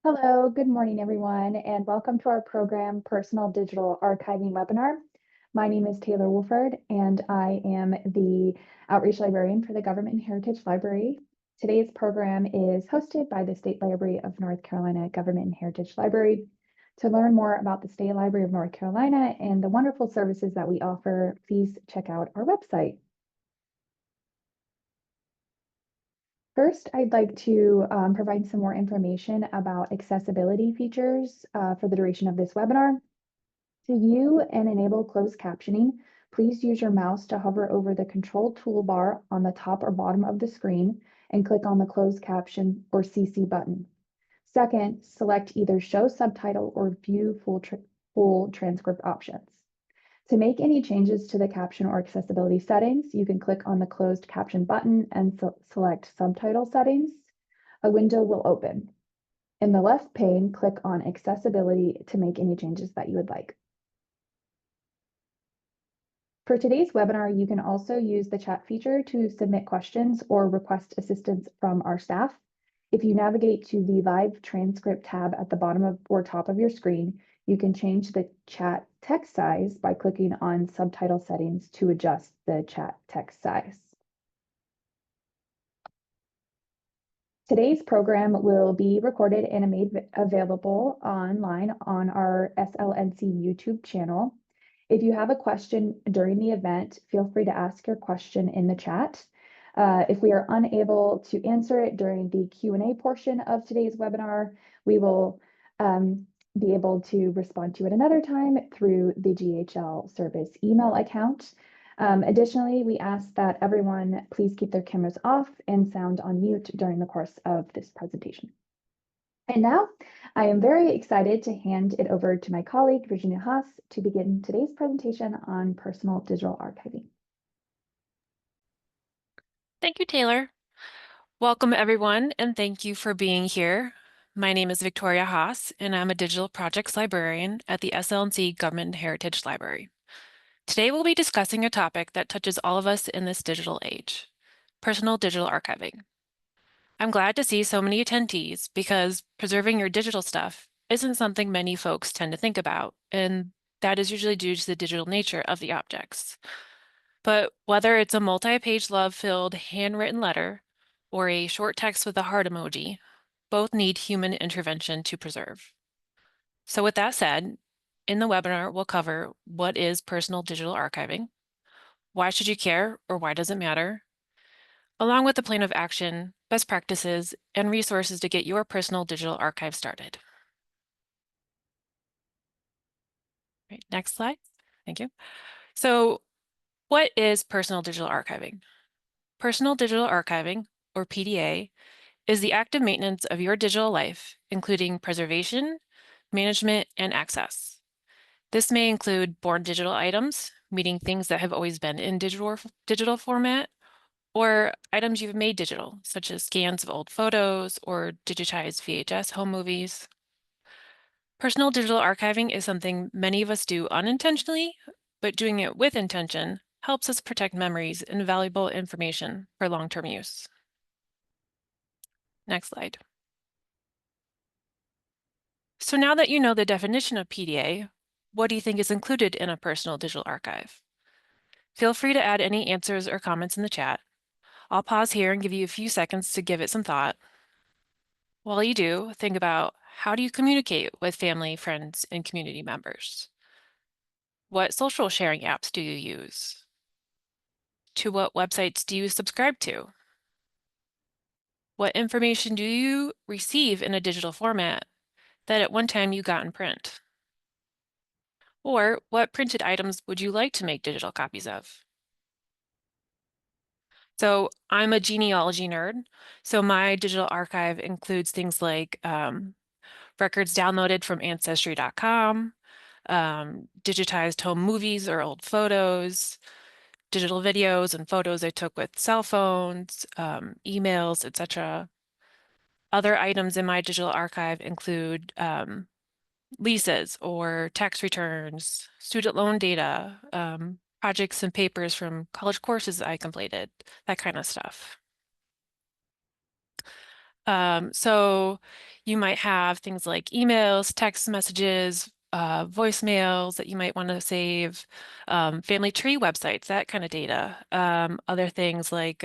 Hello, good morning, everyone, and welcome to our program Personal Digital Archiving webinar. My name is Taylor Wolford, and I am the Outreach Librarian for the Government and Heritage Library. Today's program is hosted by the State Library of North Carolina Government and Heritage Library. To learn more about the State Library of North Carolina and the wonderful services that we offer, please check out our website. First, I'd like to provide some more information about accessibility features for the duration of this webinar. To view and enable closed captioning, please use your mouse to hover over the control toolbar on the top or bottom of the screen and click on the closed caption or CC button. Second, select either show subtitle or view full transcript options. To make any changes to the caption or accessibility settings, you can click on the closed caption button and select subtitle settings. A window will open. In the left pane, click on accessibility to make any changes that you would like. For today's webinar, you can also use the chat feature to submit questions or request assistance from our staff. If you navigate to the live transcript tab at the bottom of or top of your screen, you can change the chat text size by clicking on subtitle settings to adjust the chat text size. Today's program will be recorded and made available online on our SLNC YouTube channel. If you have a question during the event, feel free to ask your question in the chat. If we are unable to answer it during the Q&A portion of today's webinar, we will be able to respond to it another time through the GHL service email account. Additionally, we ask that everyone please keep their cameras off and sound on mute during the course of this presentation. And now I am very excited to hand it over to my colleague, Virginia Haas, to begin today's presentation on personal digital archiving. Thank you, Taylor. Welcome, everyone, and thank you for being here. My name is Victoria Haas, and I'm a Digital Projects Librarian at the SLNC Government and Heritage Library. Today, we'll be discussing a topic that touches all of us in this digital age, personal digital archiving. I'm glad to see so many attendees because preserving your digital stuff isn't something many folks tend to think about, and that is usually due to the digital nature of the objects. But whether it's a multi-page love-filled handwritten letter or a short text with a heart emoji, both need human intervention to preserve. So with that said, in the webinar, we'll cover what is personal digital archiving, why should you care or why does it matter, along with the plan of action, best practices, and resources to get your personal digital archive started. Right, next slide. Thank you. So what is personal digital archiving? Personal digital archiving, or PDA, is the active maintenance of your digital life, including preservation, management, and access. This may include born digital items, meaning things that have always been in digital format, or items you've made digital, such as scans of old photos or digitized VHS home movies. Personal digital archiving is something many of us do unintentionally, but doing it with intention helps us protect memories and valuable information for long-term use. Next slide. So now that you know the definition of PDA, what do you think is included in a personal digital archive? Feel free to add any answers or comments in the chat. I'll pause here and give you a few seconds to give it some thought. While you do, think about how do you communicate with family, friends, and community members? What social sharing apps do you use? To what websites do you subscribe to? What information do you receive in a digital format that at one time you got in print? Or what printed items would you like to make digital copies of? So I'm a genealogy nerd, so my digital archive includes things like records downloaded from Ancestry.com, digitized home movies or old photos, digital videos and photos I took with cell phones, emails, etc. Other items in my digital archive include leases or tax returns, student loan data, projects and papers from college courses I completed, that kind of stuff. So you might have things like emails, text messages, voicemails that you might want to save, family tree websites, that kind of data. Other things like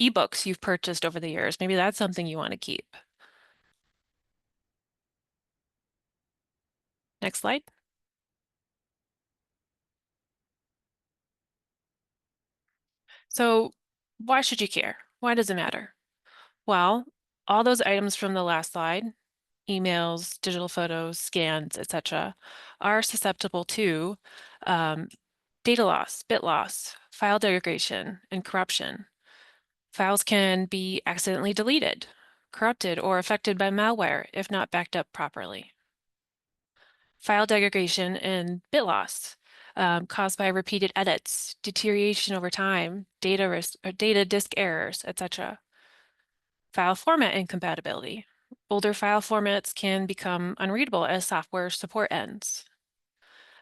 ebooks you've purchased over the years. Maybe that's something you want to keep. Next slide. So why should you care? Why does it matter? Well, all those items from the last slide, emails, digital photos, scans, etc., are susceptible to um, data loss, bit loss, file degradation, and corruption. Files can be accidentally deleted, corrupted, or affected by malware if not backed up properly. File degradation and bit loss caused by repeated edits, deterioration over time, data disk errors, etc. File format incompatibility. Older file formats can become unreadable as software support ends.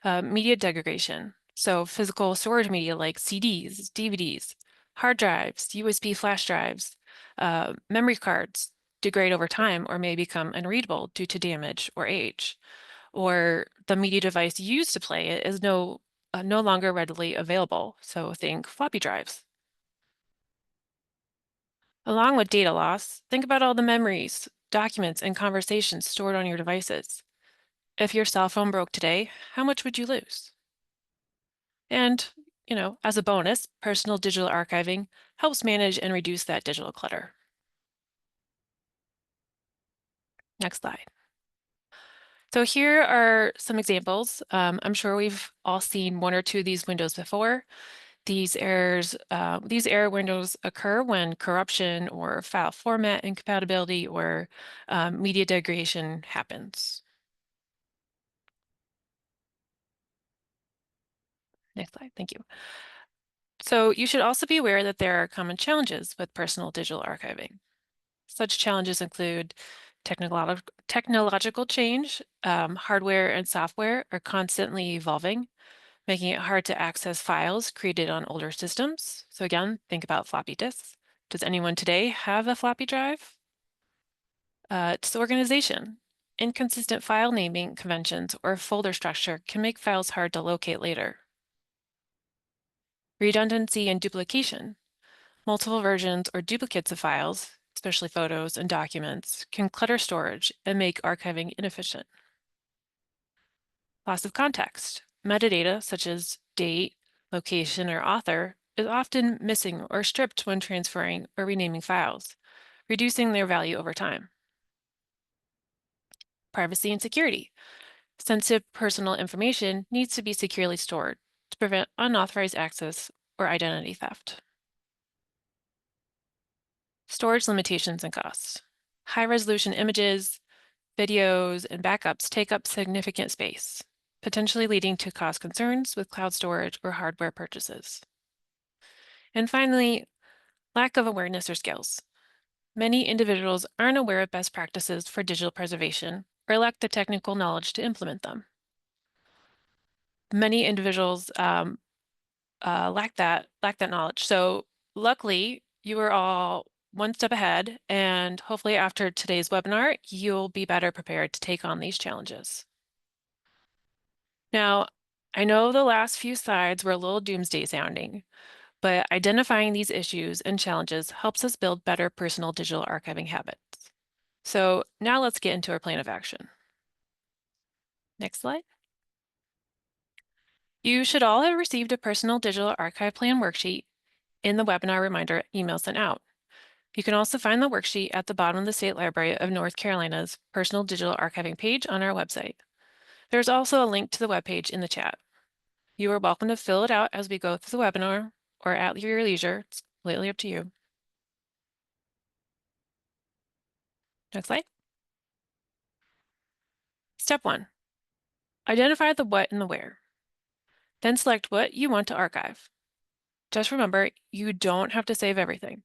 Media degradation. So physical storage media like CDs, DVDs, hard drives, USB flash drives, memory cards degrade over time or may become unreadable due to damage or age. Or the media device used to play it is no longer readily available. So think floppy drives. Along with data loss, think about all the memories, documents, and conversations stored on your devices. If your cell phone broke today, how much would you lose? And, as a bonus, personal digital archiving helps manage and reduce that digital clutter. Next slide. So here are some examples. I'm sure we've all seen one or two of these windows before. These error windows occur when corruption or file format incompatibility or media degradation happens. Next slide, thank you. So you should also be aware that there are common challenges with personal digital archiving. Such challenges include technological change. Hardware and software are constantly evolving, making it hard to access files created on older systems. So again, think about floppy disks. Does anyone today have a floppy drive? Disorganization. Inconsistent file naming conventions or folder structure can make files hard to locate later. Redundancy and duplication. Multiple versions or duplicates of files, especially photos and documents, can clutter storage and make archiving inefficient. Loss of context. Metadata, such as date, location, or author, is often missing or stripped when transferring or renaming files, reducing their value over time. Privacy and security. Sensitive personal information needs to be securely stored to prevent unauthorized access or identity theft. Storage limitations and costs. High-resolution images, videos, and backups take up significant space, potentially leading to cost concerns with cloud storage or hardware purchases. And finally, lack of awareness or skills. Many individuals aren't aware of best practices for digital preservation or lack the technical knowledge to implement them. Many individuals lack that knowledge. So luckily, you are all one step ahead, and hopefully after today's webinar, you'll be better prepared to take on these challenges. Now, I know the last few slides were a little doomsday sounding, but identifying these issues and challenges helps us build better personal digital archiving habits. So now let's get into our plan of action. Next slide. You should all have received a personal digital archive plan worksheet in the webinar reminder email sent out. You can also find the worksheet at the bottom of the State Library of North Carolina's Personal Digital Archiving page on our website. There's also a link to the webpage in the chat. You are welcome to fill it out as we go through the webinar or at your leisure. It's completely up to you. Next slide. Step 1. Identify the what and the where. Then select what you want to archive. Just remember, you don't have to save everything.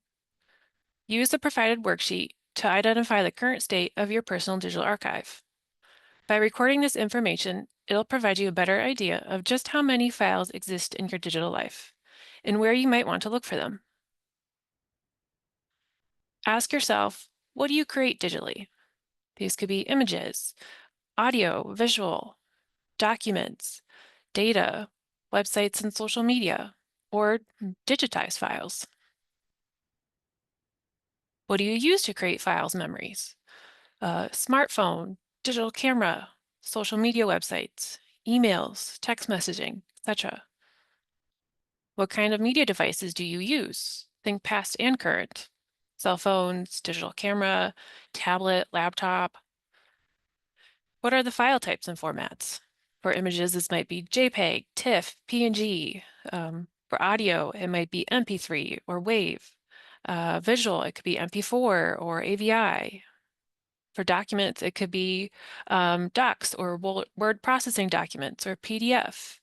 Use the provided worksheet to identify the current state of your personal digital archive. By recording this information, it'll provide you a better idea of just how many files exist in your digital life and where you might want to look for them. Ask yourself, what do you create digitally? These could be images, audio, visual, documents, data, websites and social media, or digitized files. What do you use to create files memories? Smartphone, digital camera, social media websites, emails, text messaging, etc. What kind of media devices do you use? Think past and current. Cell phones, digital camera, tablet, laptop. What are the file types and formats? For images, this might be JPEG, TIFF, PNG. For audio, it might be MP3 or WAV. Visual, it could be MP4 or AVI. For documents, it could be docs or word processing documents or PDF.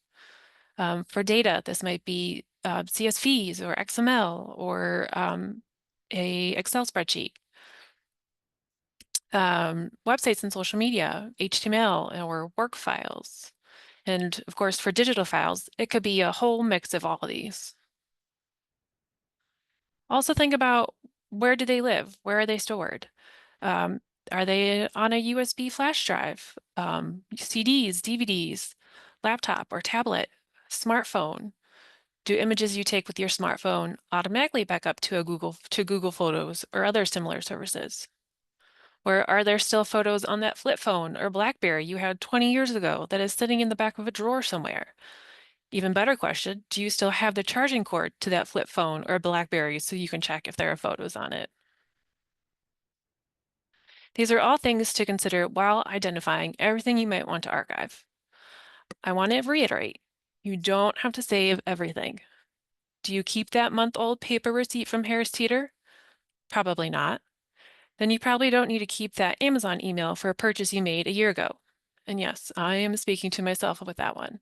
For data, this might be CSVs or XML or a Excel spreadsheet. Websites and social media, HTML or work files. And of course, for digital files, it could be a whole mix of all of these. Also think about, where do they live? Where are they stored? Um, are they on a USB flash drive, CDs, DVDs, laptop or tablet, smartphone? Do images you take with your smartphone automatically back up to Google Photos or other similar services? Or are there still photos on that flip phone or BlackBerry you had 20 years ago that is sitting in the back of a drawer somewhere? Even better question, do you still have the charging cord to that flip phone or BlackBerry so you can check if there are photos on it? These are all things to consider while identifying everything you might want to archive. I want to reiterate, you don't have to save everything. Do you keep that month-old paper receipt from Harris Teeter? Probably not. Then you probably don't need to keep that Amazon email for a purchase you made a year ago. And yes, I am speaking to myself with that one.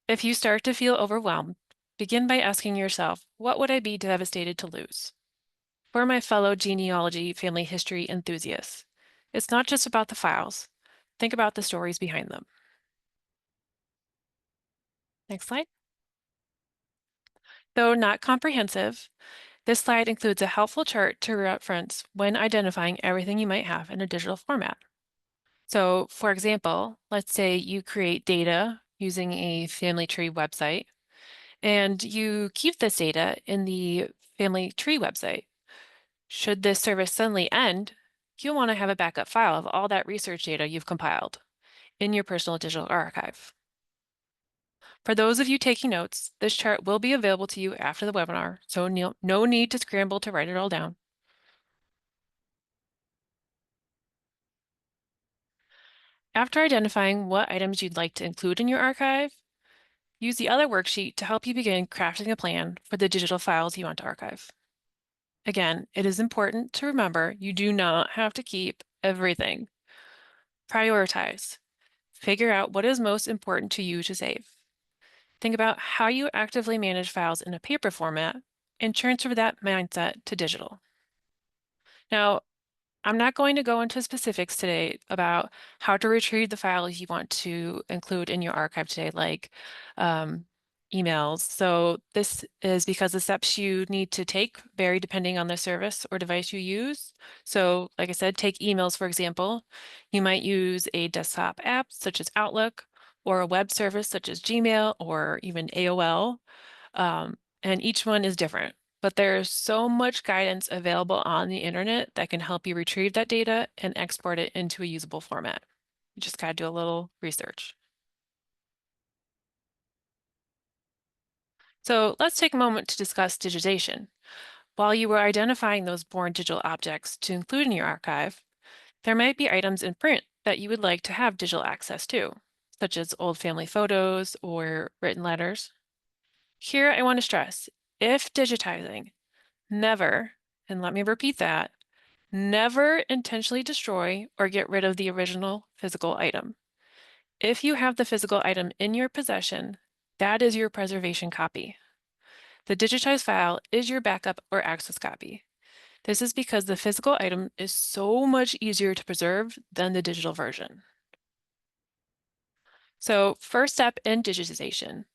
If you start to feel overwhelmed, begin by asking yourself, what would I be devastated to lose? For my fellow genealogy family history enthusiasts, it's not just about the files. Think about the stories behind them. Next slide. Though not comprehensive, this slide includes a helpful chart to reference when identifying everything you might have in a digital format. So, for example, let's say you create data using a family tree website, and you keep this data in the family tree website. Should this service suddenly end, you'll want to have a backup file of all that research data you've compiled in your personal digital archive. For those of you taking notes, this chart will be available to you after the webinar, so no need to scramble to write it all down. After identifying what items you'd like to include in your archive, use the other worksheet to help you begin crafting a plan for the digital files you want to archive. Again, it is important to remember you do not have to keep everything. Prioritize. Figure out what is most important to you to save. Think about how you actively manage files in a paper format and transfer that mindset to digital. Now, I'm not going to go into specifics today about how to retrieve the files you want to include in your archive today, like um, emails. So this is because the steps you need to take vary depending on the service or device you use. So like I said, take emails, for example. You might use a desktop app such as Outlook or a web service such as Gmail or even AOL. And each one is different. But there's so much guidance available on the internet that can help you retrieve that data and export it into a usable format. You just got to do a little research. So let's take a moment to discuss digitization. While you were identifying those born digital objects to include in your archive, there might be items in print that you would like to have digital access to, such as old family photos or written letters. Here I want to stress, if digitizing, never, and let me repeat that, never intentionally destroy or get rid of the original physical item. If you have the physical item in your possession, that is your preservation copy. The digitized file is your backup or access copy. This is because the physical item is so much easier to preserve than the digital version. So first step in digitization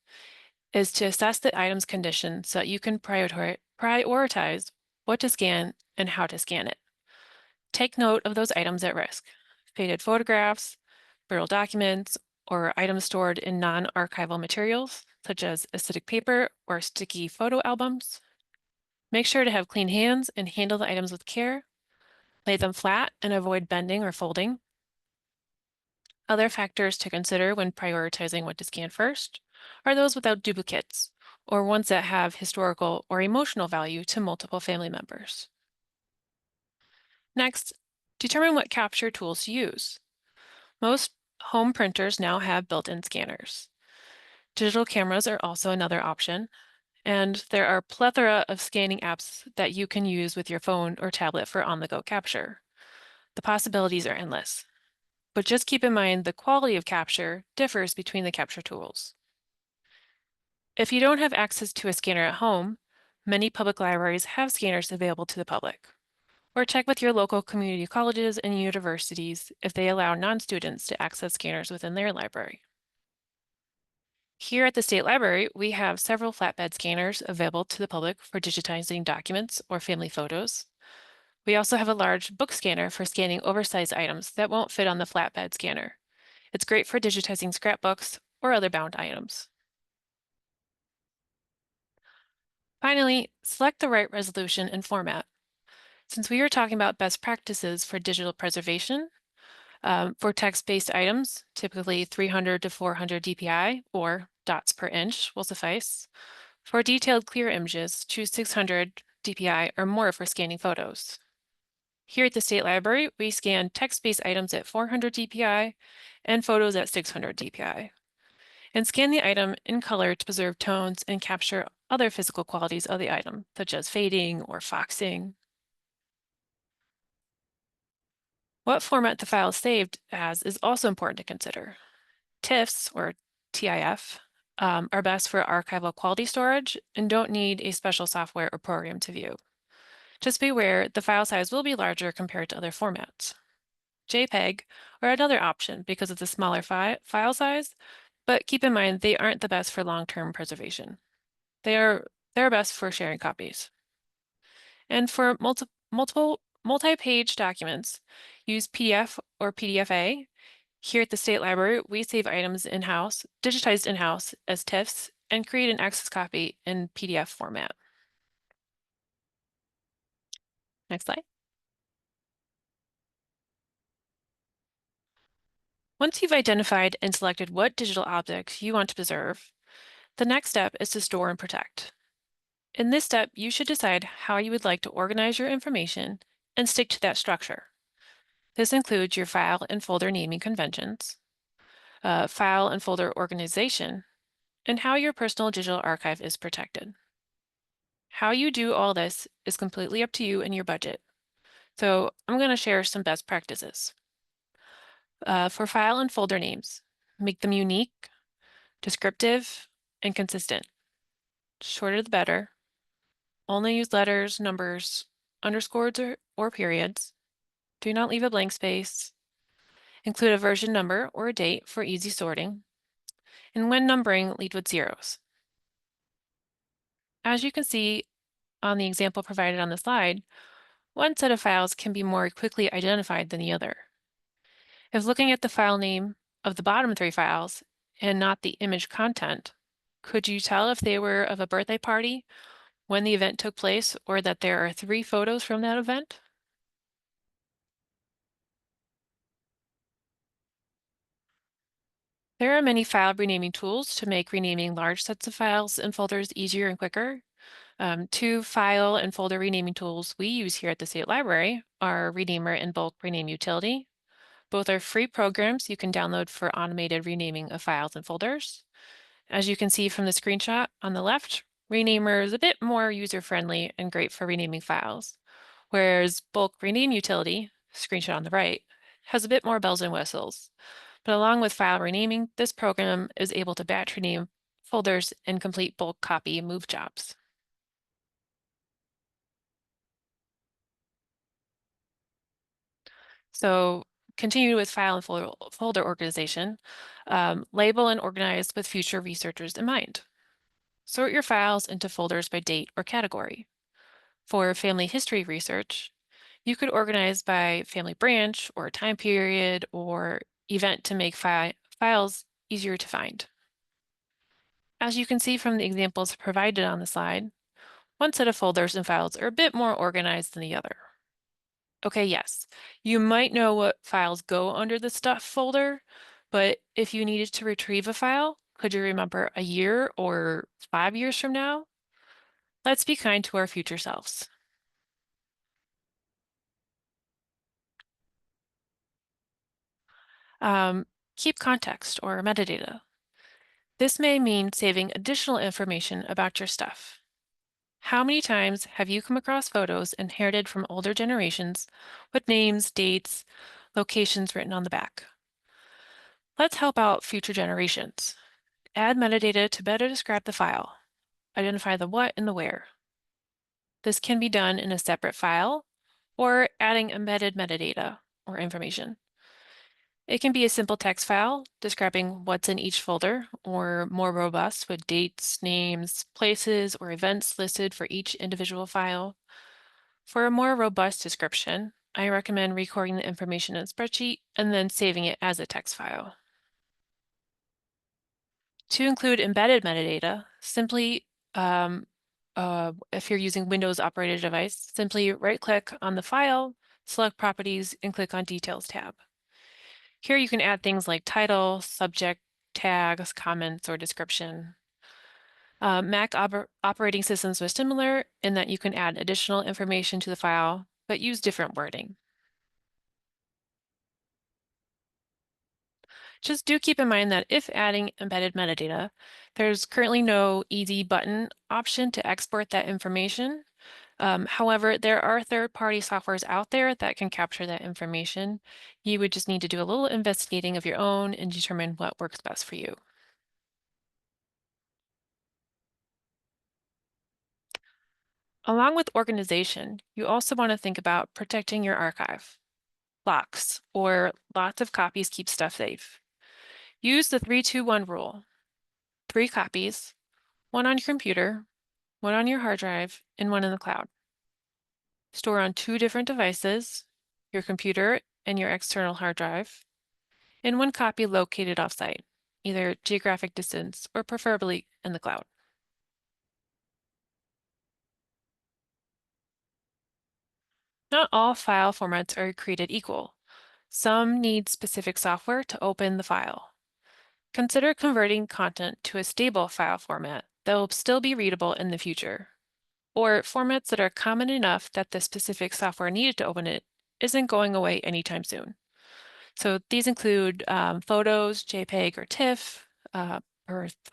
is to assess the item's condition so that you can prioritize what to scan and how to scan it. Take note of those items at risk: faded photographs, brittle documents, or items stored in non-archival materials, such as acidic paper or sticky photo albums. Make sure to have clean hands and handle the items with care. Lay them flat and avoid bending or folding. Other factors to consider when prioritizing what to scan first are those without duplicates, or ones that have historical or emotional value to multiple family members. Next, determine what capture tools to use. Most home printers now have built-in scanners. Digital cameras are also another option, and there are a plethora of scanning apps that you can use with your phone or tablet for on-the-go capture. The possibilities are endless, but just keep in mind the quality of capture differs between the capture tools. If you don't have access to a scanner at home, many public libraries have scanners available to the public. Or check with your local community colleges and universities if they allow non-students to access scanners within their library. Here at the State Library, we have several flatbed scanners available to the public for digitizing documents or family photos. We also have a large book scanner for scanning oversized items that won't fit on the flatbed scanner. It's great for digitizing scrapbooks or other bound items. Finally, select the right resolution and format. Since we are talking about best practices for digital preservation, for text-based items, typically 300 to 400 dpi or dots per inch will suffice. For detailed clear images, choose 600 dpi or more for scanning photos. Here at the State Library, we scan text-based items at 400 dpi and photos at 600 dpi. And scan the item in color to preserve tones and capture other physical qualities of the item, such as fading or foxing. What format the file is saved as is also important to consider. TIFFs, or TIF, are best for archival quality storage and don't need a special software or program to view. Just be aware the file size will be larger compared to other formats. JPEG are another option because of the smaller file size, but keep in mind they aren't the best for long-term preservation. They're best for sharing copies. And for multi-page documents, use PDF or PDFA. Here at the State Library, we save items in-house, digitized in-house as TIFFs, and create an access copy in PDF format. Next slide. Once you've identified and selected what digital objects you want to preserve, the next step is to store and protect. In this step, you should decide how you would like to organize your information and stick to that structure. This includes your file and folder naming conventions, file and folder organization, and how your personal digital archive is protected. How you do all this is completely up to you and your budget. So I'm going to share some best practices. For file and folder names, make them unique, descriptive, and consistent. Shorter the better. Only use letters, numbers, underscores, or periods. Do not leave a blank space. Include a version number or a date for easy sorting. And when numbering, lead with zeros. As you can see on the example provided on the slide, one set of files can be more quickly identified than the other. If looking at the file name of the bottom three files and not the image content, could you tell if they were of a birthday party, when the event took place, or that there are 3 photos from that event? There are many file renaming tools to make renaming large sets of files and folders easier and quicker. 2 file and folder renaming tools we use here at the State Library are Renamer and Bulk Rename Utility. Both are free programs you can download for automated renaming of files and folders. As you can see from the screenshot on the left, Renamer is a bit more user-friendly and great for renaming files, whereas Bulk Rename Utility, screenshot on the right, has a bit more bells and whistles. But along with file renaming, this program is able to batch rename folders and complete bulk copy move jobs. So continue with file and folder organization. Label and organize with future researchers in mind. Sort your files into folders by date or category. For family history research, You could organize by family branch or time period or event to make files easier to find. As you can see from the examples provided on the slide, one set of folders and files are a bit more organized than the other. Okay, yes, you might know what files go under the stuff folder, but if you needed to retrieve a file, could you remember a year or 5 years from now? Let's be kind to our future selves. Um, Keep context or metadata. This may mean saving additional information about your stuff. How many times have you come across photos inherited from older generations with names, dates, locations written on the back? Let's help out future generations. Add metadata to better describe the file. Identify the what and the where. This can be done in a separate file or adding embedded metadata or information. It can be a simple text file describing what's in each folder, or more robust with dates, names, places, or events listed for each individual file. For a more robust description, I recommend recording the information in a spreadsheet and then saving it as a text file. To include embedded metadata, simply, if you're using Windows operated device, simply right-click on the file, select Properties, and click on Details tab. Here you can add things like title, subject, tags, comments, or description. Mac operating systems are similar in that you can add additional information to the file, but use different wording. Just do keep in mind that if adding embedded metadata, there's currently no easy button option to export that information. However, there are third-party softwares out there that can capture that information. You would just need to do a little investigating of your own and determine what works best for you. Along with organization, you also want to think about protecting your archive. Locks, or lots of copies keep stuff safe. Use the 3-2-1 rule. 3 copies, one on your computer, one on your hard drive, and one in the cloud. Store on 2 different devices, your computer and your external hard drive, and 1 copy located offsite, either geographic distance or preferably in the cloud. Not all file formats are created equal. Some need specific software to open the file. Consider converting content to a stable file format that will still be readable in the future, or formats that are common enough that the specific software needed to open it isn't going away anytime soon. So these include photos, JPEG or TIFF, or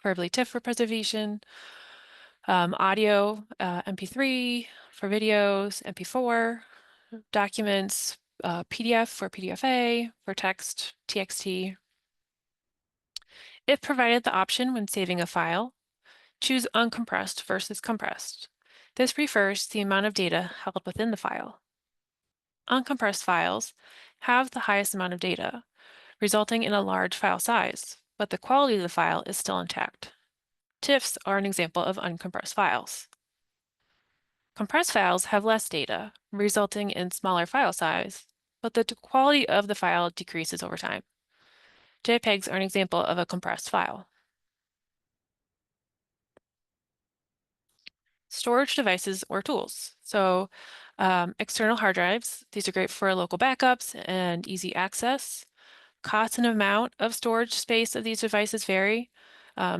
preferably TIFF for preservation, audio, MP3 for videos, MP4, documents, PDF for PDFA, for text, TXT. If provided the option when saving a file, choose uncompressed versus compressed. This refers to the amount of data held within the file. Uncompressed files have the highest amount of data, resulting in a large file size, but the quality of the file is still intact. TIFFs are an example of uncompressed files. Compressed files have less data, resulting in smaller file size, but the quality of the file decreases over time. JPEGs are an example of a compressed file. Storage devices or tools. So external hard drives, these are great for local backups and easy access. Cost and amount of storage space of these devices vary,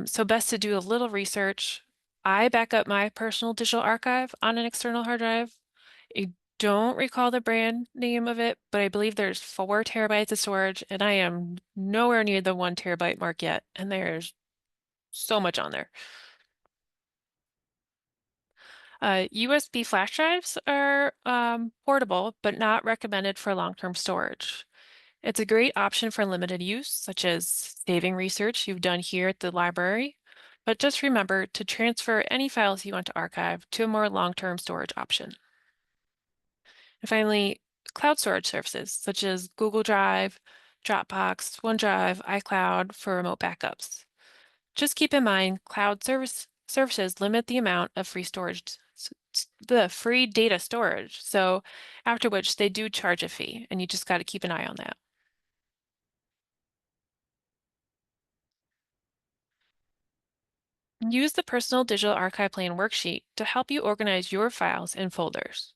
so best to do a little research. I back up my personal digital archive on an external hard drive. I don't recall the brand name of it, but I believe there's 4 terabytes of storage, and I am nowhere near the 1 terabyte mark yet, and there's so much on there. USB flash drives are portable, but not recommended for long-term storage. It's a great option for limited use, such as saving research you've done here at the library, but just remember to transfer any files you want to archive to a more long-term storage option. And finally, cloud storage services, such as Google Drive, Dropbox, OneDrive, iCloud for remote backups. Just keep in mind, cloud services limit the amount of free storage the free data storage. So after which they do charge a fee, and you just got to keep an eye on that. Use the Personal Digital Archive Plan worksheet to help you organize your files and folders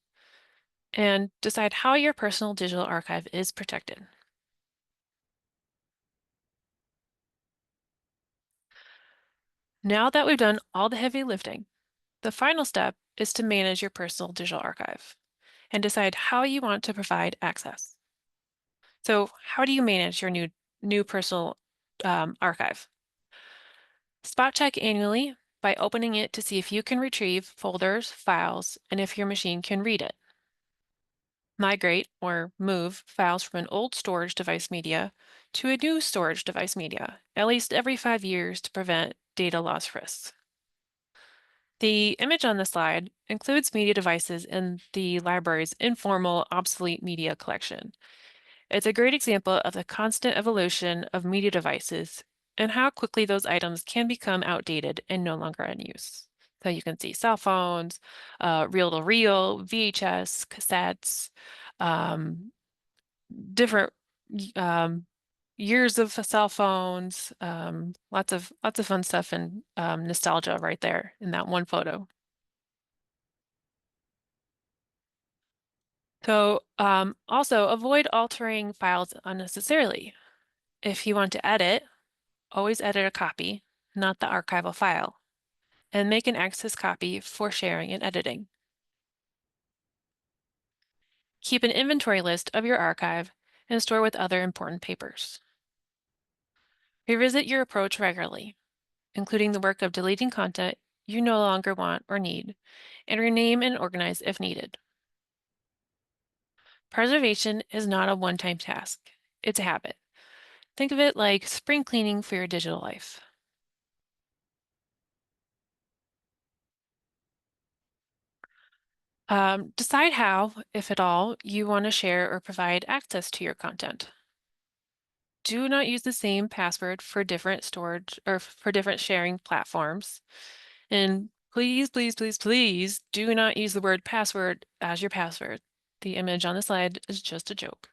and decide how your personal digital archive is protected. Now that we've done all the heavy lifting, the final step is to manage your personal digital archive and decide how you want to provide access. So how do you manage your new personal archive? Spot check annually by opening it to see if you can retrieve folders, files, and if your machine can read it. Migrate or move files from an old storage device media to a new storage device media, at least every 5 years to prevent data loss risks. The image on the slide includes media devices in the library's informal obsolete media collection. It's a great example of the constant evolution of media devices and how quickly those items can become outdated and no longer in use. So you can see cell phones, reel-to-reel, VHS, cassettes, um, different years of cell phones, lots of fun stuff and nostalgia right there in that one photo. So also avoid altering files unnecessarily. If you want to edit, always edit a copy, not the archival file, and make an access copy for sharing and editing. Keep an inventory list of your archive and store with other important papers. Revisit your approach regularly, including the work of deleting content you no longer want or need, and rename and organize if needed. Preservation is not a one-time task. It's a habit. Think of it like spring cleaning for your digital life. Decide how, if at all, you want to share or provide access to your content. Do not use the same password for different storage or for different sharing platforms. And please, please, please, please do not use the word password as your password. The image on the slide is just a joke.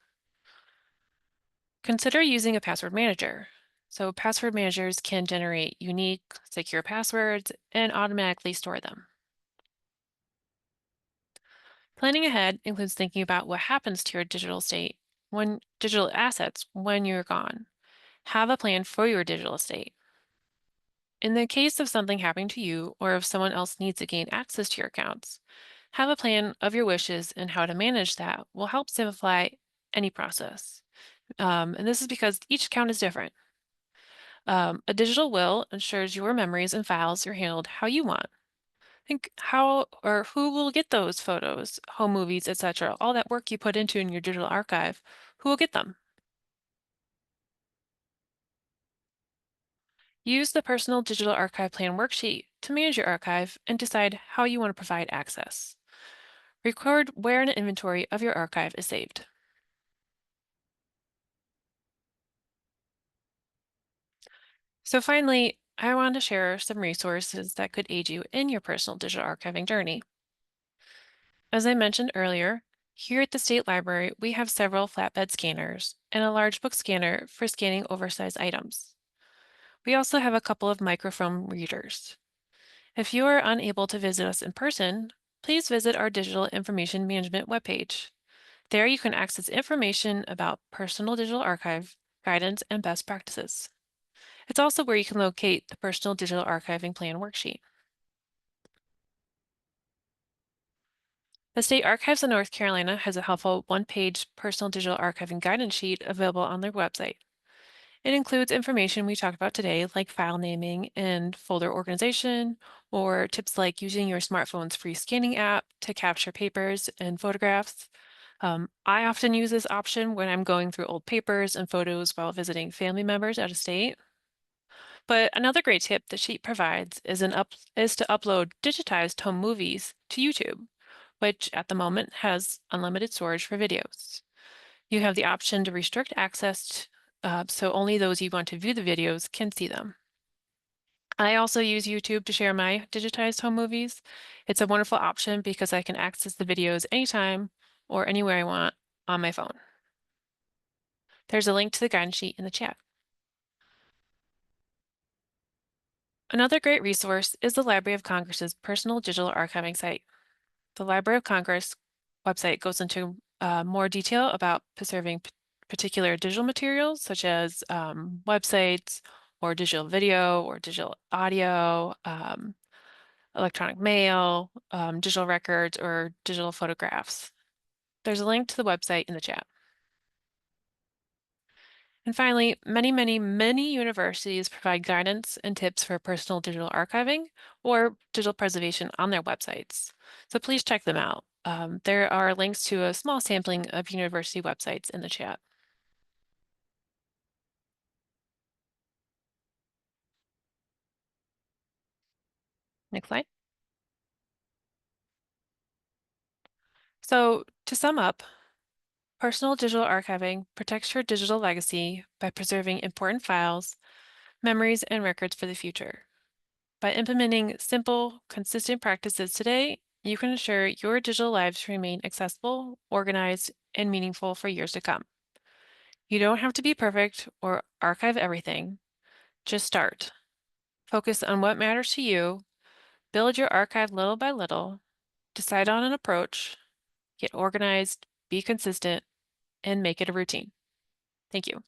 Consider using a password manager. So password managers can generate unique, secure passwords and automatically store them. Planning ahead includes thinking about what happens to your digital assets when you're gone. Have a plan for your digital estate. In the case of something happening to you or if someone else needs to gain access to your accounts, have a plan of your wishes and how to manage that will help simplify any process. And this is because each account is different. A digital will ensures your memories and files are handled how you want. Think how or who will get those photos, home movies, etc. All that work you put into in your digital archive, who will get them? Use the Personal Digital Archive Plan worksheet to manage your archive and decide how you want to provide access. Record where an inventory of your archive is saved. So finally, I want to share some resources that could aid you in your personal digital archiving journey. As I mentioned earlier, here at the State Library, we have several flatbed scanners and a large book scanner for scanning oversized items. We also have a couple of microfilm readers. If you are unable to visit us in person, please visit our Digital Information Management webpage. There you can access information about personal digital archive, guidance, and best practices. It's also where you can locate the Personal Digital Archiving Plan worksheet. The State Archives of North Carolina has a helpful one-page personal digital archiving guidance sheet available on their website. It includes information we talked about today, like file naming and folder organization, or tips like using your smartphone's free scanning app to capture papers and photographs. I often use this option when I'm going through old papers and photos while visiting family members out of state. But another great tip the sheet provides is to upload digitized home movies to YouTube, which at the moment has unlimited storage for videos. You have the option to restrict access, so only those you want to view the videos can see them. I also use YouTube to share my digitized home movies. It's a wonderful option because I can access the videos anytime or anywhere I want on my phone. There's a link to the guidance sheet in the chat. Another great resource is the Library of Congress's personal digital archiving site. The Library of Congress website goes into more detail about preserving particular digital materials such as websites or digital video or digital audio, electronic mail, digital records, or digital photographs. There's a link to the website in the chat. And finally, many universities provide guidance and tips for personal digital archiving or digital preservation on their websites. So please check them out. There are links to a small sampling of university websites in the chat. Next slide. So to sum up, personal digital archiving protects your digital legacy by preserving important files, memories, and records for the future. By implementing simple, consistent practices today, you can ensure your digital lives remain accessible, organized, and meaningful for years to come. You don't have to be perfect or archive everything. Just start. Focus on what matters to you, build your archive little by little, decide on an approach, get organized, be consistent, and make it a routine. Thank you.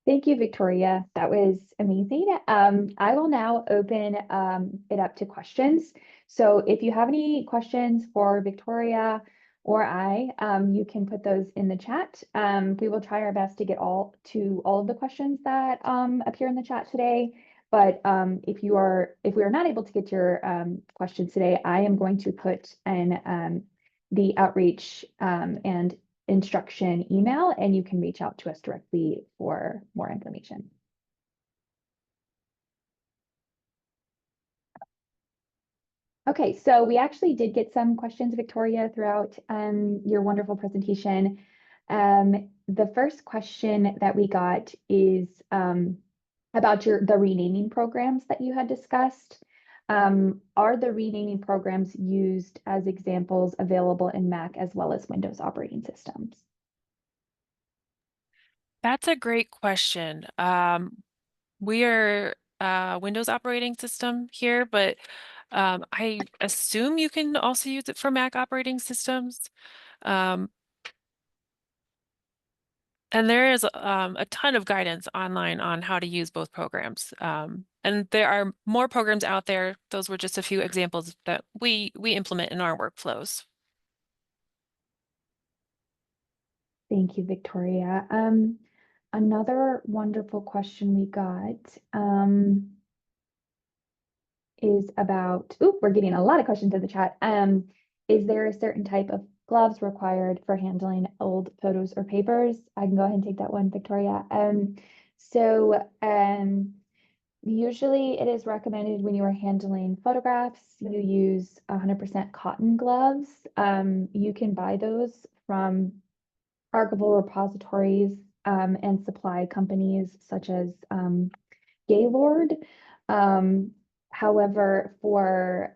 Thank you, Victoria. That was amazing. I will now open it up to questions. So if you have any questions for Victoria or I, you can put those in the chat. We will try our best to get all of the questions that appear in the chat today. But if we are not able to get your questions today, I am going to put in the outreach and instruction email, and you can reach out to us directly for more information. Okay, so we actually did get some questions, Victoria, throughout your wonderful presentation. The first question that we got is about the renaming programs that you had discussed. Are the renaming programs used as examples available in Mac as well as Windows operating systems? That's a great question. We are Windows operating system here, but I assume you can also use it for Mac operating systems. Um, and there is a ton of guidance online on how to use both programs. And there are more programs out there. Those were just a few examples that we implement in our workflows. Thank you, Victoria. Another wonderful question we got is about, we're getting a lot of questions in the chat. Is there a certain type of gloves required for handling old photos or papers? I can go ahead and take that one, Victoria. Usually it is recommended when you are handling photographs, you use 100% cotton gloves. You can buy those from archival repositories and supply companies such as Gaylord. However, for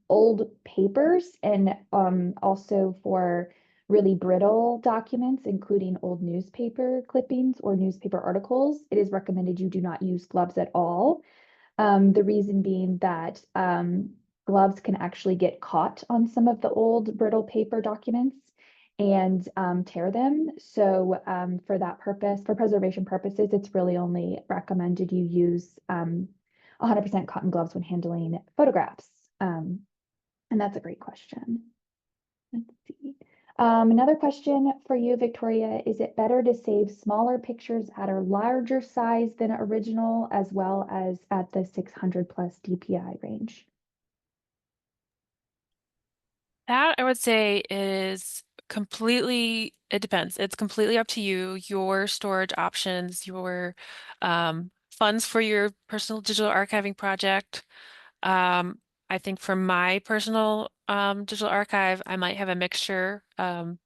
old papers and also for really brittle documents, including old newspaper clippings or newspaper articles, it is recommended you do not use gloves at all. The reason being that gloves can actually get caught on some of the old brittle paper documents and tear them. So for that purpose, for preservation purposes, it's really only recommended you use 100% cotton gloves when handling photographs. And that's a great question. Let's see. Another question for you, Victoria, is it better to save smaller pictures at a larger size than original as well as at the 600 plus DPI range? That I would say is it depends. It's completely up to you, your storage options, your funds for your personal digital archiving project. I think for my personal digital archive, I might have a mixture of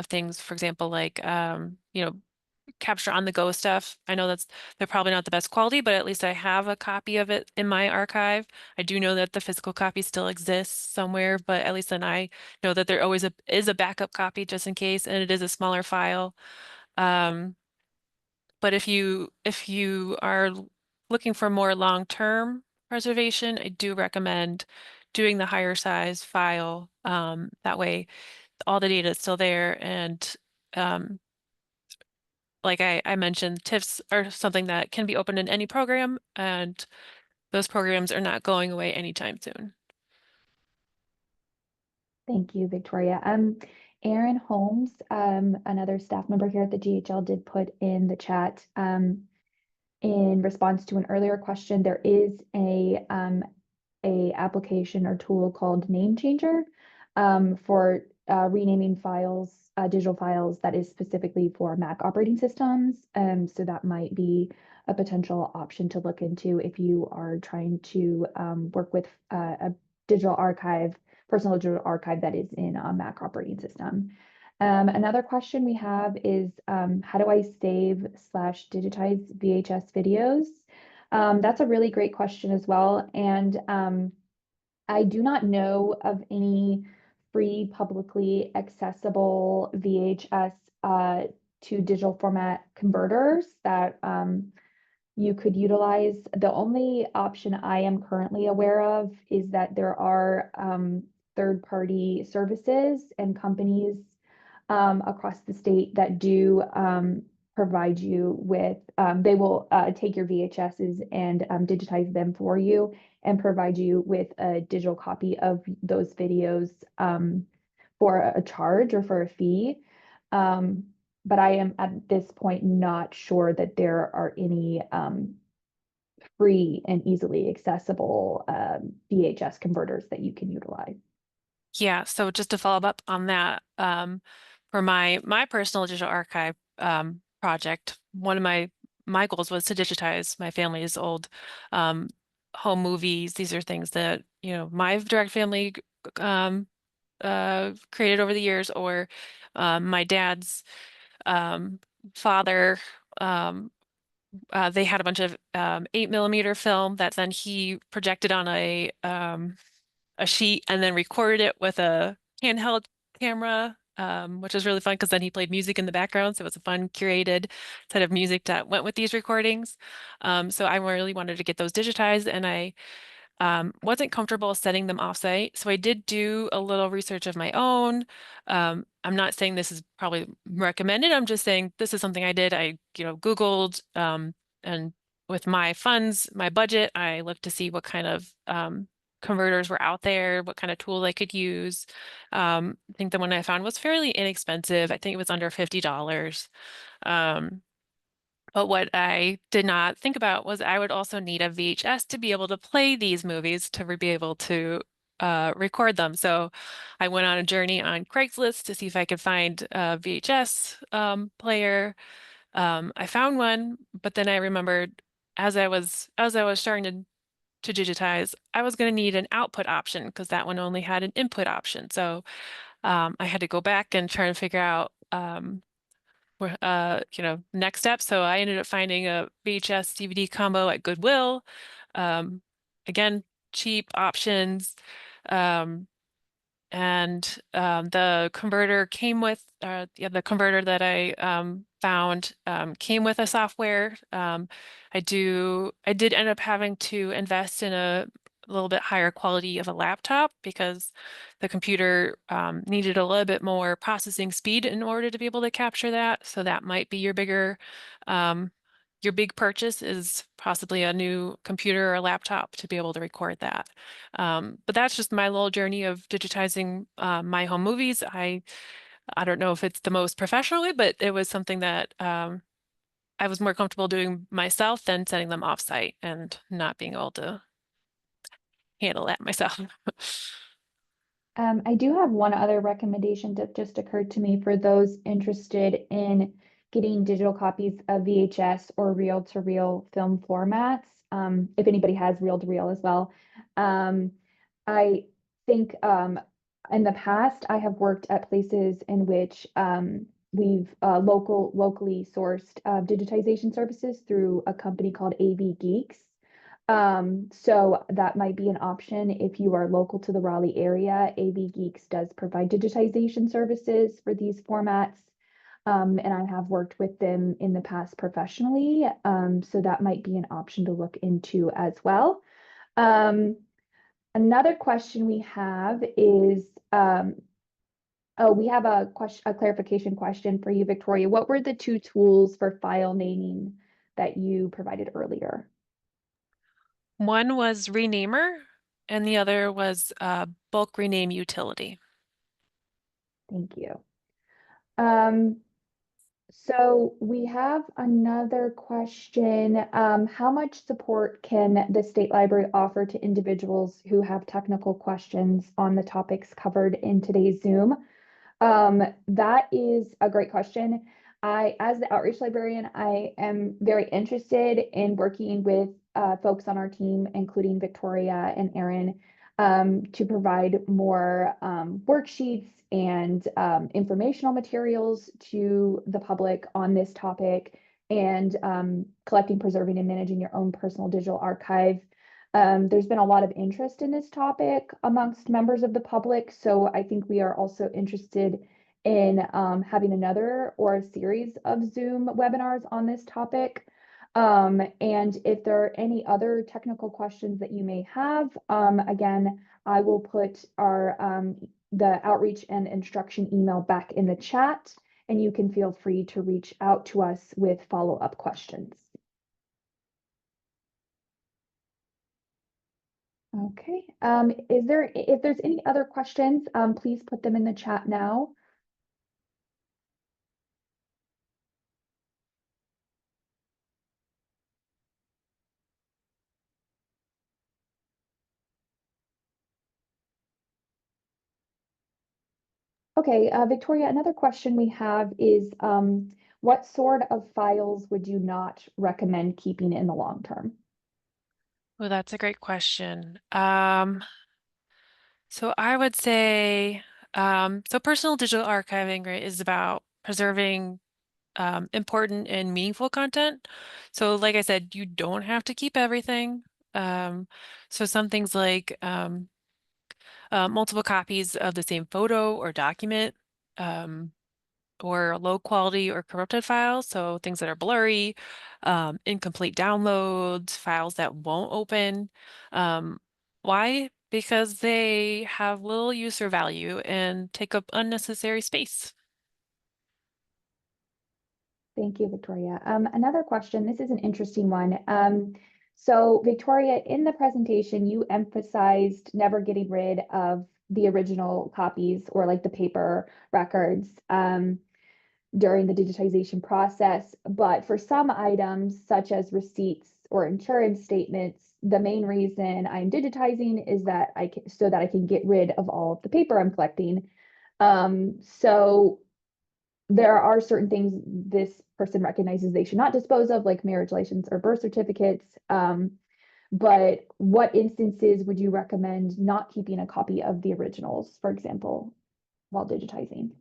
things. For example, like capture on the go stuff. I know they're probably not the best quality, but at least I have a copy of it in my archive. I do know that the physical copy still exists somewhere, but at least then I know that there always is a backup copy just in case, and it is a smaller file. Um, but if you are looking for more long-term preservation, I do recommend doing the higher size file. That way, all the data is still there, and um, like I mentioned, TIFFs are something that can be opened in any program, and those programs are not going away anytime soon. Thank you, Victoria. Aaron Holmes, another staff member here at the GHL, did put in the chat, in response to an earlier question, there is a application or tool called Name Changer, for renaming files, digital files that is specifically for Mac operating systems. So that might be a potential option to look into if you are trying to work with a digital archive, personal digital archive that is in a Mac operating system. Another question we have is, how do I save slash digitize VHS videos? That's a really great question as well. And I do not know of any free publicly accessible VHS to digital format converters that you could utilize. The only option I am currently aware of is that there are third-party services and companies across the state that do provide you with, they will take your VHSs and digitize them for you and provide you with a digital copy of those videos for a charge or for a fee. But I am at this point not sure that there are any free and easily accessible VHS converters that you can utilize. Yeah, so just to follow up on that, for my personal digital archive project, one of my goals was to digitize my family's old um, home movies. These are things that, my direct family created over the years, or my dad's um, father. Um, they had a bunch of 8 mm film that then he projected on a sheet and then recorded it with a handheld camera, which was really fun because then he played music in the background. So it was a fun curated set of music that went with these recordings. So I really wanted to get those digitized, and I wasn't comfortable setting them offsite. So I did do a little research of my own. I'm not saying this is probably recommended. I'm just saying this is something I did. I, Googled, and with my funds, my budget, I looked to see what kind of converters were out there, what kind of tools I could use. I think the one I found was fairly inexpensive. I think it was under $50. Um, but what I did not think about was I would also need a VHS to be able to play these movies, to be able to record them. So I went on a journey on Craigslist to see if I could find a VHS player. I found one, but then I remembered as I was starting to digitize, I was going to need an output option because that one only had an input option. So I had to go back and try and figure out next step. So I ended up finding a VHS DVD combo at Goodwill. Um, again, cheap options. Um, and the converter came with the converter that I found came with a software. I did end up having to invest in a little bit higher quality of a laptop because the computer needed a little bit more processing speed in order to be able to capture that. So that might be um, your big purchase is possibly a new computer or laptop to be able to record that. But that's just my little journey of digitizing my home movies. I don't know if it's the most professional way, but it was something that I was more comfortable doing myself than setting them offsite and not being able to handle that myself. I do have one other recommendation that just occurred to me for those interested in getting digital copies of VHS or reel-to-reel film formats. If anybody has reel-to-reel as well. Um, I think in the past, I have worked at places in which we've locally sourced digitization services through a company called AV Geeks. So that might be an option if you are local to the Raleigh area. AV Geeks does provide digitization services for these formats. And I have worked with them in the past professionally. So that might be an option to look into as well. Um, Another question we have is, oh, we have a clarification question for you, Victoria. What were the two tools for file naming that you provided earlier? One was Renamer, and the other was Bulk Rename Utility. Thank you. Um, so we have another question. How much support can the State Library offer to individuals who have technical questions on the topics covered in today's Zoom? That is a great question. As the outreach librarian, I am very interested in working with folks on our team, including Victoria and Erin, to provide more worksheets and informational materials to the public on this topic and collecting, preserving, and managing your own personal digital archive. There's been a lot of interest in this topic amongst members of the public, so I think we are also interested in having another or a series of Zoom webinars on this topic. And if there are any other technical questions that you may have, again, I will put the outreach and instruction email back in the chat, and you can feel free to reach out to us with follow-up questions. Okay, if there's any other questions, please put them in the chat now. Okay, Victoria, another question we have is, what sort of files would you not recommend keeping in the long term? Well, that's a great question. So I would say, so personal digital archiving, right, is about preserving important and meaningful content. So like I said, you don't have to keep everything. So some things like multiple copies of the same photo or document, um, or low quality or corrupted files. So things that are blurry, incomplete downloads, files that won't open. Um, why? Because they have little user value and take up unnecessary space. Thank you, Victoria. Another question, this is an interesting one. So Victoria, in the presentation, you emphasized never getting rid of the original copies or like the paper records during the digitization process. But for some items, such as receipts or insurance statements, the main reason I'm digitizing is that so that I can get rid of all of the paper I'm collecting. So there are certain things this person recognizes they should not dispose of, like marriage license or birth certificates. But what instances would you recommend not keeping a copy of the originals, for example, while digitizing?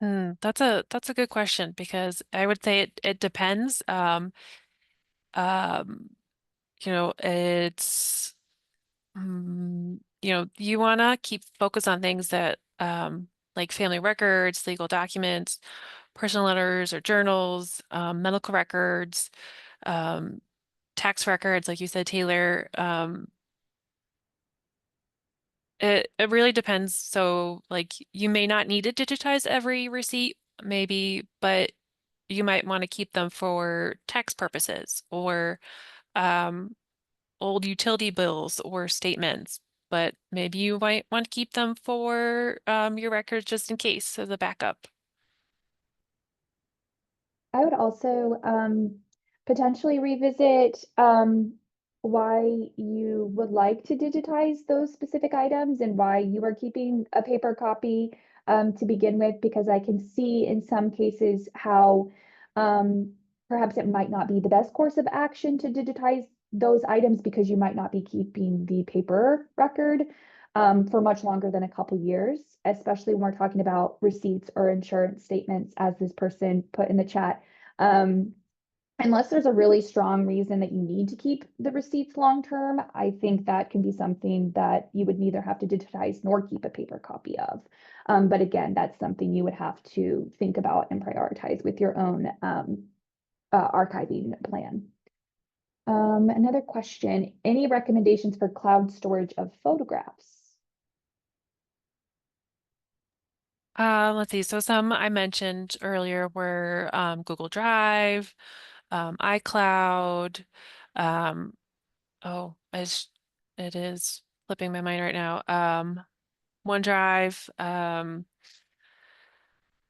That's a good question because I would say it depends. Um, it's you want to keep focus on things that like family records, legal documents, personal letters or journals, medical records, um, tax records, like you said, Taylor. It really depends. So like you may not need to digitize every receipt, maybe, but you might want to keep them for tax purposes or um, old utility bills or statements. But maybe you might want to keep them for your records just in case as a backup. I would also potentially revisit why you would like to digitize those specific items and why you are keeping a paper copy to begin with, because I can see in some cases how um, perhaps it might not be the best course of action to digitize those items, because you might not be keeping the paper record for much longer than a couple years, especially when we're talking about receipts or insurance statements, as this person put in the chat. Unless there's a really strong reason that you need to keep the receipts long term, I think that can be something that you would neither have to digitize nor keep a paper copy of. But again, that's something you would have to think about and prioritize with your own archiving plan. Another question, any recommendations for cloud storage of photographs? Let's see. So some I mentioned earlier were Google Drive, iCloud. Um, oh, it is slipping my mind right now. OneDrive. Um,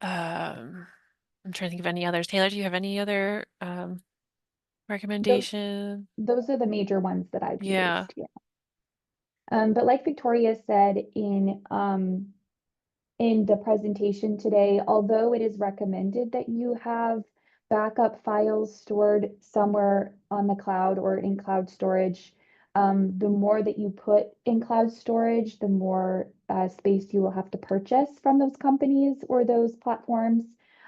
I'm trying to think of any others. Taylor, do you have any other Those, recommendation? those are the major ones that I've Yeah. used, yeah. But like Victoria said in the presentation today, although it is recommended that you have backup files stored somewhere on the cloud or in cloud storage, the more that you put in cloud storage, the more space you will have to purchase from those companies or those platforms.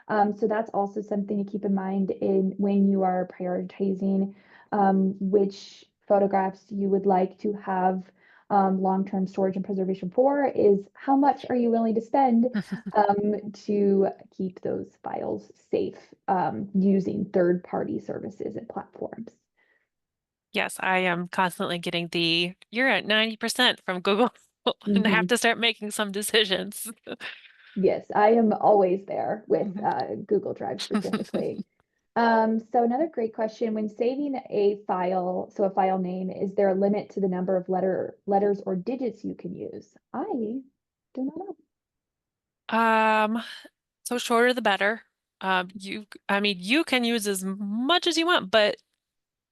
So that's also something to keep in mind in when you are prioritizing which photographs you would like to have long-term storage and preservation for is how much are you willing to spend to keep those files safe using third-party services and platforms. Yes, I am constantly getting you're at 90% from Google and I have Mhm. to start making some decisions. Yes, I am always there with Mhm. Google Drive specifically. So another great question, when saving a file, so a file name, is there a limit to the number of letters or digits you can use? I do not know. Um, so shorter the better. I mean, you can use as much as you want, but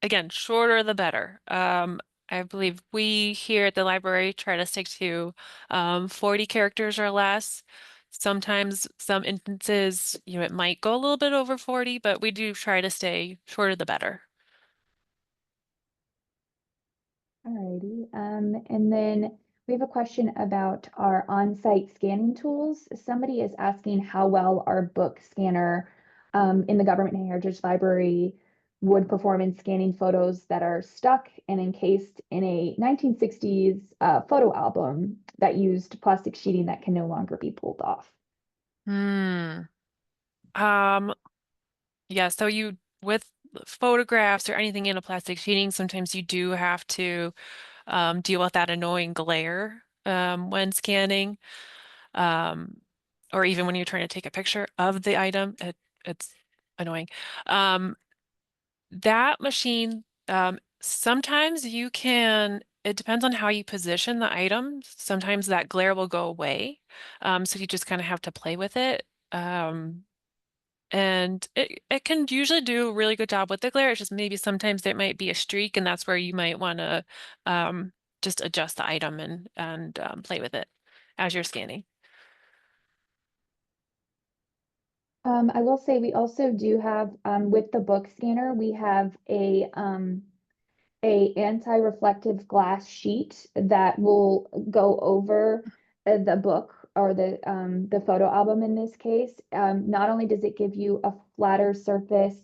again, shorter the better. I believe we here at the library try to stick to 40 characters or less. Sometimes, some instances, it might go a little bit over 40, but we do try to stay shorter the better. Alrighty, and then we have a question about our on-site scanning tools. Somebody is asking how well our book scanner in the Government Heritage Library would perform in scanning photos that are stuck and encased in a 1960s photo album that used plastic sheeting that can no longer be pulled off. Hmm. Um, yeah, so with photographs or anything in a plastic sheeting, sometimes you do have to deal with that annoying glare when scanning. um, or even when you're trying to take a picture of the item, it's annoying. Um, that machine, sometimes it depends on how you position the item. Sometimes that glare will go away. So you just kind of have to play with it. And it can usually do a really good job with the glare. It's just maybe sometimes there might be a streak, and that's where you might want to just adjust the item and play with it as you're scanning. I will say we also do have with the book scanner, we have a anti-reflective glass sheet that will go over the book or the photo album in this case. Not only does it give you a flatter surface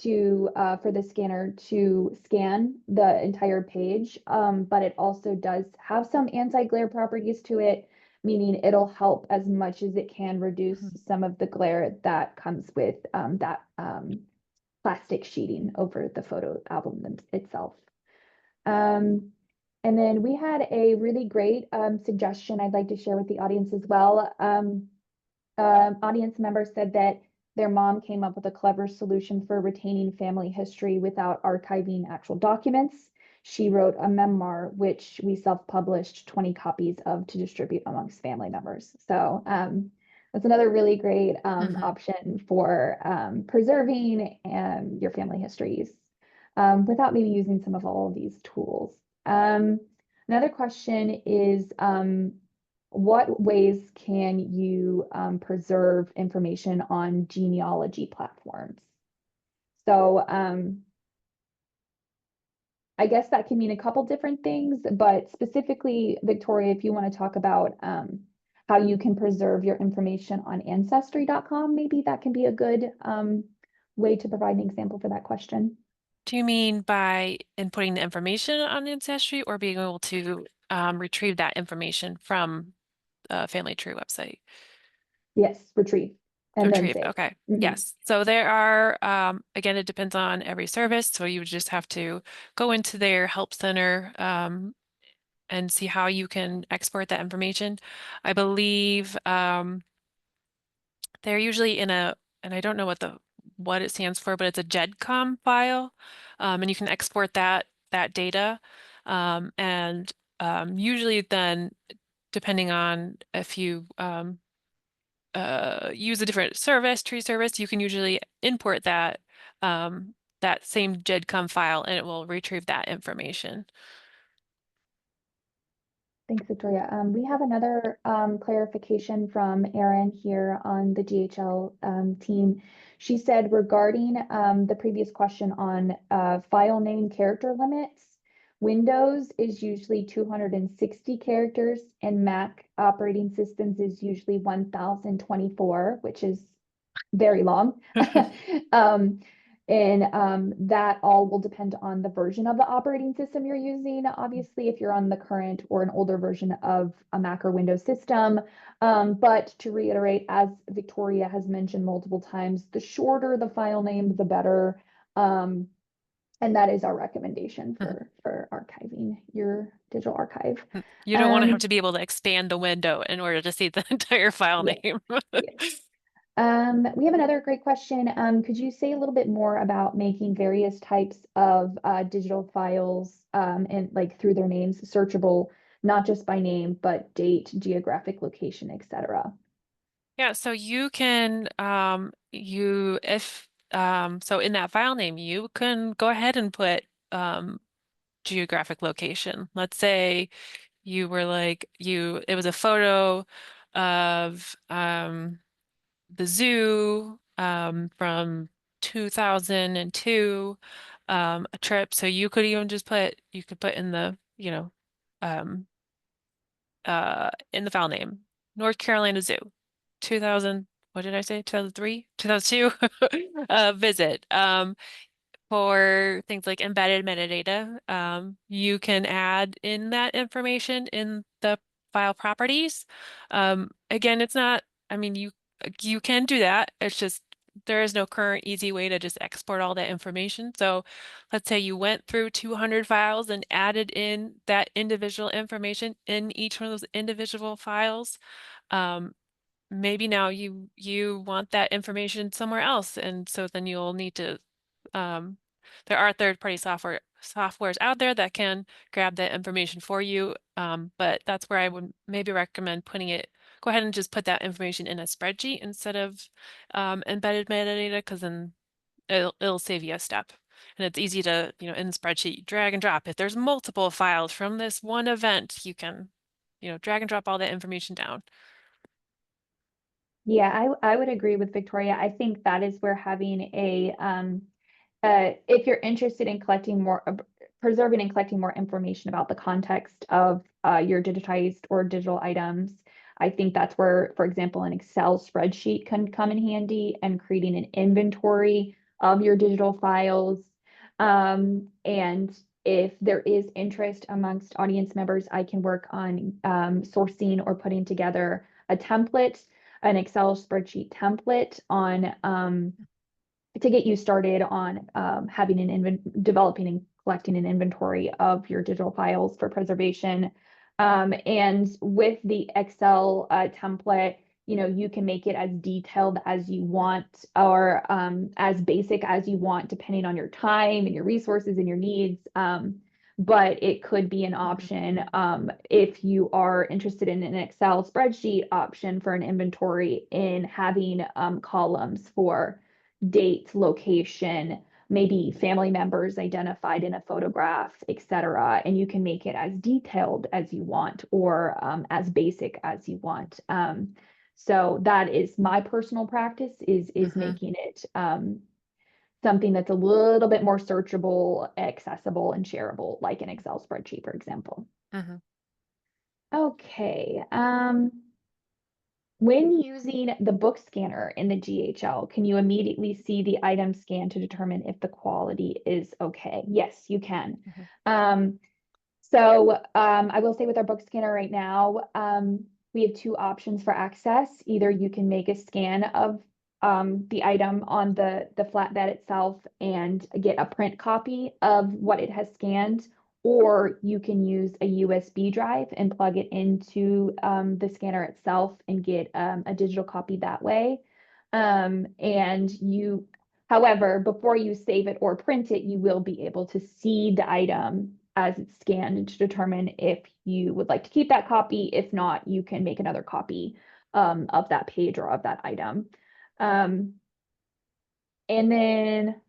to for the scanner to scan the entire page, but it also does have some anti-glare properties to it, meaning it'll help as much as it can reduce Mhm. some of the glare that comes with that plastic sheeting over the photo album itself. Um, and then we had a really great suggestion I'd like to share with the audience as well. Audience member said that their mom came up with a clever solution for retaining family history without archiving actual documents. She wrote a memoir, which we self-published 20 copies of to distribute amongst family members. So that's another really great Mhm. option for preserving your family histories without maybe using some of all of these tools. Another question is, what ways can you preserve information on genealogy platforms? So I guess that can mean a couple different things, but specifically, Victoria, if you want to talk about how you can preserve your information on ancestry.com, maybe that can be a good way to provide an example for that question. Do you mean by inputting the information on Ancestry or being able to retrieve that information from a Family Tree website? Yes, retrieve and then Retrieve, save. okay. Mhm. Yes. So there are, again, it depends on every service. So you would just have to go into their help center and see how you can export that information. I believe they're usually in a, and I don't know what it stands for, but it's a GEDCOM file, and you can export that data, and usually then, depending on if you use a different service, tree service, you can usually import that same GEDCOM file, and it will retrieve that information. Thanks, Victoria. We have another clarification from Erin here on the GHL team. She said regarding the previous question on file name character limits, Windows is usually 260 characters and Mac operating systems is usually 1024, which is very long. Um, and that all will depend on the version of the operating system you're using. Obviously, if you're on the current or an older version of a Mac or Windows system. But to reiterate, as Victoria has mentioned multiple times, the shorter the file name, the better. And that is our recommendation for archiving your digital archive. You don't want to have Um, to be able to expand the window in order to see the entire file yes, name. yes. We have another great question. Could you say a little bit more about making various types of digital files and like through their names searchable, not just by name, but date, geographic location, etc. Yeah, so you can you if so in that file name you can go ahead and put geographic location. Let's say you were like it was a photo of the zoo from 2002, a trip. So you could even just you could put in the, um in the file name, North Carolina Zoo, 2000, what did I say? 2003, 2002 visit. For things like embedded metadata, you can add in that information in the file properties. Again, it's not, I mean, you can do that. It's just there is no current easy way to just export all that information. So let's say you went through 200 files and added in that individual information in each one of those individual files. Um, Maybe now you want that information somewhere else, and so then you'll need to um, there are third-party softwares out there that can grab that information for you, but that's where I would maybe recommend go ahead and just put that information in a spreadsheet instead of embedded metadata, because then it'll save you a step. And it's easy to, in the spreadsheet, drag and drop. If there's multiple files from this one event, you can, drag and drop all that information down. Yeah, I would agree with Victoria. I think that is where having if you're interested in collecting more, preserving and collecting more information about the context of your digitized or digital items, I think that's where, for example, an Excel spreadsheet can come in handy and creating an inventory of your digital files. And if there is interest amongst audience members, I can work on sourcing or putting together a template, an Excel spreadsheet template on to get you started on having developing and collecting an inventory of your digital files for preservation. And with the Excel template, you can make it as detailed as you want or as basic as you want, depending on your time and your resources and your needs. But it could be an option if you are interested in an Excel spreadsheet option for an inventory in having columns for date, location, maybe family members identified in a photograph, etc. And you can make it as detailed as you want or as basic as you want. So that is my personal practice is Mhm. making it something that's a little bit more searchable, accessible, and shareable, like an Excel spreadsheet, for example. Mm-hmm. Okay. When using the book scanner in the GHL, can you immediately see the item scan to determine if the quality is okay? Yes, you can. Mm-hmm. Um, I will say with our book scanner right now, we have two options for access. Either you can make a scan of the item on the flatbed itself and get a print copy of what it has scanned, or you can use a USB drive and plug it into the scanner itself and get a digital copy that way. And you, however, before you save it or print it, you will be able to see the item as it's scanned to determine if you would like to keep that copy. If not, you can make another copy of that page or of that item. Um, and then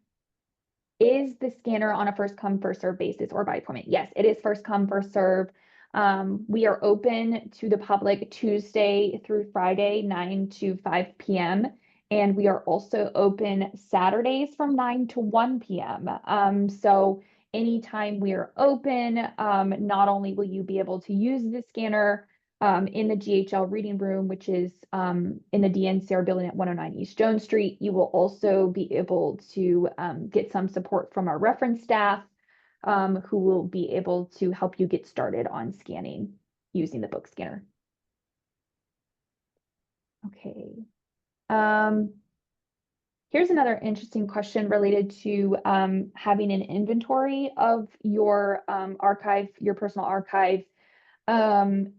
is the scanner on a first come, first serve basis or by appointment? Yes, it is first come, first serve. We are open to the public Tuesday through Friday, 9 to 5 p.m. And we are also open Saturdays from 9 to 1 p.m. So anytime we are open, not only will you be able to use the scanner in the GHL reading room, which is in the DNCR building at 109 East Jones Street. You will also be able to get some support from our reference staff who will be able to help you get started on scanning using the book scanner. Okay. Here's another interesting question related to having an inventory of your archive, your personal archive,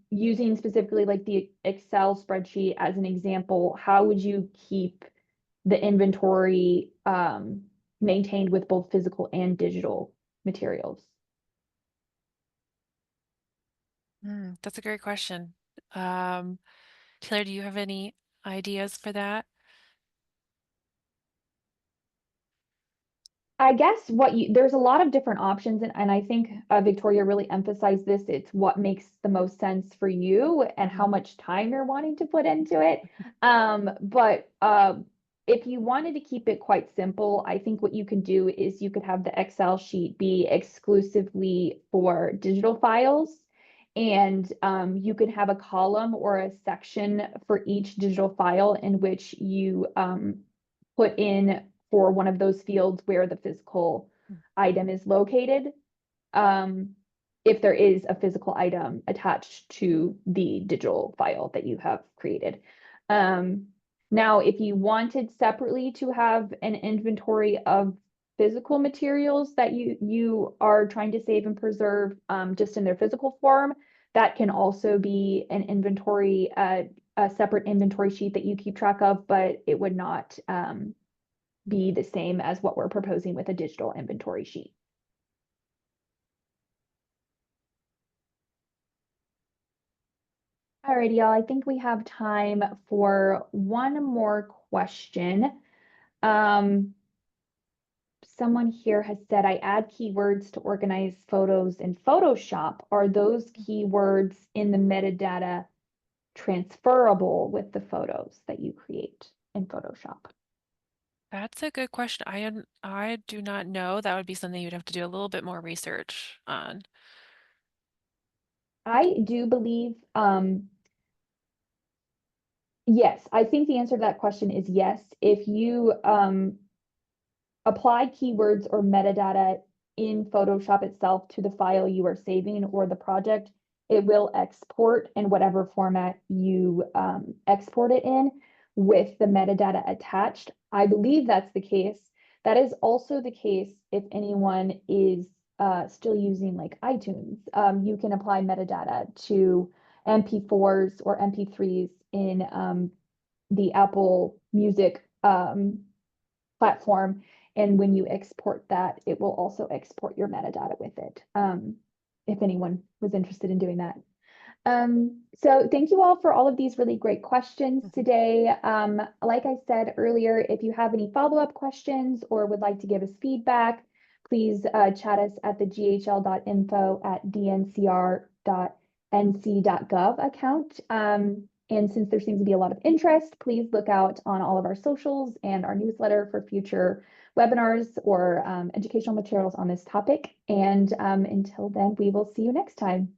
using specifically like the Excel spreadsheet as an example. How would you keep the inventory maintained with both physical and digital materials? That's a great question. Um, Taylor, do you have any ideas for that? I guess there's a lot of different options, and I think Victoria really emphasized this. It's what makes the most sense for you and how Mhm. much time you're wanting to put into it. But if you wanted to keep it quite simple, I think what you can do is you could have the Excel sheet be exclusively for digital files, and you could have a column or a section for each digital file in which you put in for one of those fields where the physical item is located. Um, if there is a physical item attached to the digital file that you have created. Um, Now, if you wanted separately to have an inventory of physical materials that you are trying to save and preserve just in their physical form, that can also be an inventory, a separate inventory sheet that you keep track of, but it would not be the same as what we're proposing with a digital inventory sheet. Alrighty, y'all, I think we have time for one more question. Um, Someone here has said, I add keywords to organize photos in Photoshop. Are those keywords in the metadata transferable with the photos that you create in Photoshop? That's a good question. I do not know. That would be something you'd have to do a little bit more research on. I do believe, yes, I think the answer to that question is yes. If you apply keywords or metadata in Photoshop itself to the file you are saving or the project, it will export in whatever format you export it in with the metadata attached. I believe that's the case. That is also the case if anyone is still using like iTunes. You can apply metadata to MP4s or MP3s in the Apple Music platform. And when you export that, it will also export your metadata with it. If anyone was interested in doing that. So thank you all for all of these really great questions Mhm. today. Like I said earlier, if you have any follow-up questions or would like to give us feedback, please chat us at the ghl.info@dncr.nc.gov account. And since there seems to be a lot of interest, please look out on all of our socials and our newsletter for future webinars or educational materials on this topic. And until then, we will see you next time.